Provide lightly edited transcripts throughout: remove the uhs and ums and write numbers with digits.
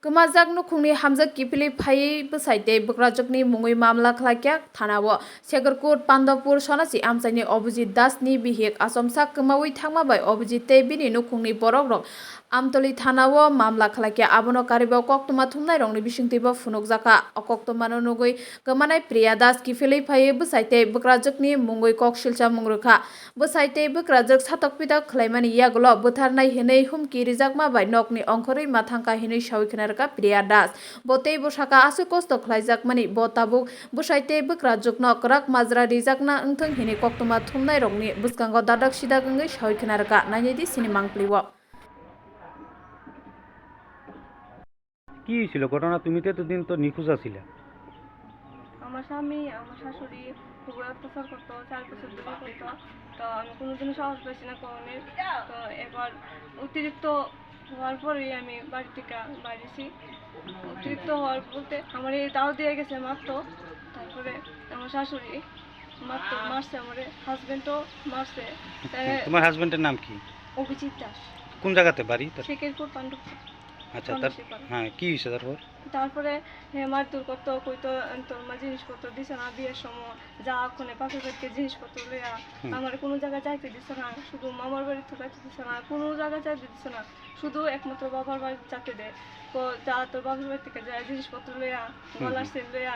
Kemajak nukhungni hamjak kipili phai bwsaite bwkrajakni mungwi mamla khlaikya thanao Segerkot Pandapur Sonasi amchaini Obijit Das ni bihik asomsak kemawi thangma bai Obijit tei bini nukhungni borok rok Amtoli thanao mamla khlaikya abono karibo koktoma thumnai rokni bisingtwi phunukjaka okoktoma no nugui kemanai Priya Das kipili phai bwsaite bwkrajakni mungwi koksilcha mungrukha bwsaite bwkrajak satokpita khlaimani yagulo bwtharnai hinui humki rijakma bai nokni ongkhorui mathangka hinui sawi khnarka Priya Das botei bwsaka asu kosto khlaijakmani bo tabuk bwsaite bwkrajukno kwrak majra rijakna wngthang hinui koktoma thumnai rokni bwskango dadak sidak wngwi sawi khnarka nainedi sini mangpliwo। কি হয়েছিল ঘটনা? তুমি তো এতদিন তো নিখোঁজ আছিলে। আমার স্বামী আমার শাশুড়ি খুবই অত্যাচার করতো, 4 বছর ধরে করতো। তো আমি কোনোদিনও সাহস পাইছি না কখনোই। তো এবার অতিরিক্ত হওয়ার পরেই আমি বাড়ি থেকে বাইরেছি। অতিরিক্ত হওয়ার বলতে আমার এই দাও দিয়ে গেছে মারতো, তারপরে আমার শাশুড়ি মারছে, আমার হাজবেন্ডও মারছে। তোমার হাজবেন্ডের নাম কি? অভিজিৎ দাস। কোন জায়গাতে বাড়ি তার? শেখেরপুর পাণ্ডবপুর। আচ্ছা, হ্যাঁ, কি হয়েছে তারপর? তারপরে মারধর করতো, কইতো তোর মা জিনিসপত্র দিছে না, বিয়ের সময় যা ওখানে বাপের বাড়িতে জিনিসপত্র লইয়া আমার কোনো জায়গায় চাইতে দিছে না, শুধু মামার বাড়িতে চাইতে দিছে না, কোনো জায়গায় চাইতে দিছে না, শুধু একমাত্র বাবার বাড়িতে চাইতে দেয়। যা তোর বাপের বাড়ি থেকে যায় জিনিসপত্র লইয়া, গলার সেল লইয়া,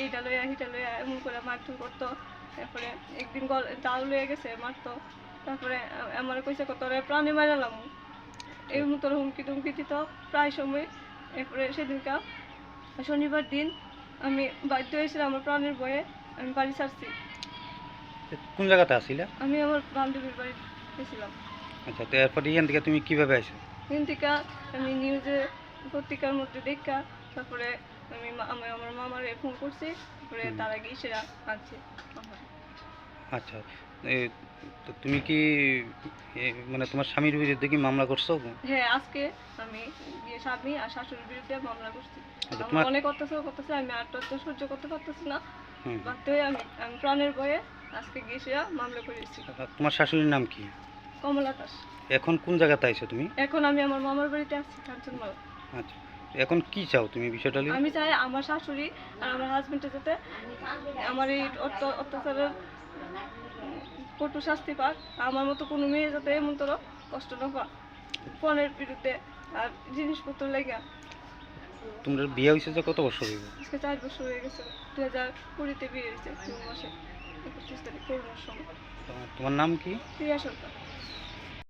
এইটা লইয়া হিটা লইয়া এমন করে মারধর করতো। তারপরে একদিন ডাল লইয়া গেছে মারতো। তারপরে আমার কইছে তোরে প্রাণে মারালাম, এই মতো হুমকি টুমকি দিত প্রায় সময়। এরপরে সেদিনকা শনিবার দিন আমি বাধ্য হয়েছিলাম, আমার প্রাণের ভয়ে আমি বাড়ি ছাড়ছি। কোন জায়গাতে আসিলা? আমি আমার বান্ধবীর বাড়ি গেছিলাম। আচ্ছা, তো এরপরে এখান থেকে তুমি কিভাবে আসো? এখান থেকে আমি নিউজে পত্রিকার মধ্যে দেখা, তারপরে আমি আমার মামারে ফোন করছি, তারপরে তারা গিয়ে সেরা আনছে। আচ্ছা, তো তুমি কি মানে তোমার স্বামীর বিরুদ্ধে কি মামলা করছো? হ্যাঁ, আজকে আমি স্বামী আর শাশুড়ির বিরুদ্ধে মামলা করছি। তোমার অনেক অত্যাচার করতেছে, আমি আর তো সহ্য করতে পারতেছি না, বাধ্য হয়ে আমি প্রাণের ভয়ে আজকে গিয়ে সেরা মামলা করেছি। তোমার শাশুড়ির নাম কি? কমলা দাস। এখন কোন জায়গাতে আইছো তুমি? এখন আমি আমার মামার বাড়িতে আছি, কাঞ্চনমালা। আচ্ছা, এখন কি চাও তুমি বিষয়টা নিয়ে? আমি চাই আমার শাশুড়ি আর আমার হাজবেন্ডের যাতে আমার এই অত্যাচারের কঠোর শাস্তি পাক, আমার মতো কোনো মেয়ে যাতে এমন তোর কষ্ট না পাক ফোনের বিরুদ্ধে আর জিনিসপত্র লেগে। তোমার বিয়ে হয়েছে যে কত বছর হইব? আজকে 4 বছর হয়ে গেছে। 2020-তে বিয়ে হয়েছে, 3 মাসে 31 তারিখ করোনার সময়। তোমার নাম কি? প্রিয়া সরকার।